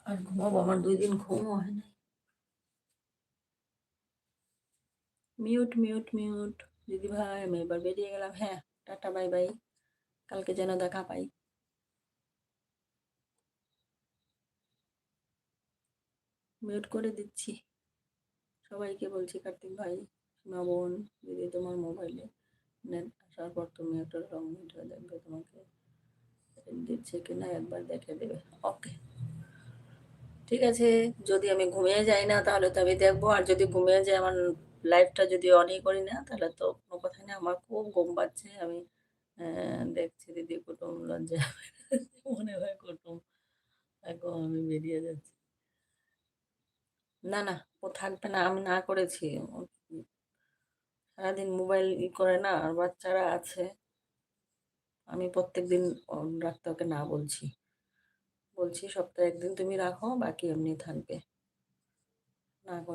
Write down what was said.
আর ঘুমাবো, আমার 2 দিন ঘুমও হয় নাই। Mute, mute, mute. দিদিভাই আমি এবার বেরিয়ে গেলাম। হ্যাঁ, টাটা বাই বাই। কালকে যেন দেখা পাই। মিউট করে দিচ্ছি। সবাইকে বলছি কার্তিক ভাই, সীমা বোন, দিদি তোমার মোবাইলে নেট আসার পর তুমি একটা রং ভিডিও দেখবে, তোমাকে দিচ্ছে কিনা একবার দেখে দেবে। ওকে, ঠিক আছে। যদি আমি ঘুমিয়ে যাই না তাহলে তো আমি দেখবো, আর যদি ঘুমিয়ে যাই আমার লাইফটা যদি অনই করি না তাহলে তো কোনো কথাই না। আমার খুব ঘুম পাচ্ছে, আমি দেখছি দিদি কুটুম লজ্জা মনে হয় কুটুম। এখন আমি বেরিয়ে যাচ্ছি। না না, ও থাকবে না, আমি না করেছি। ও সারাদিন মোবাইল করে না, আর বাচ্চারা আছে। আমি প্রত্যেকদিন রাখতে ওকে না বলছি, বলছি সপ্তাহে একদিন তুমি রাখো, বাকি এমনি থাকবে। না করে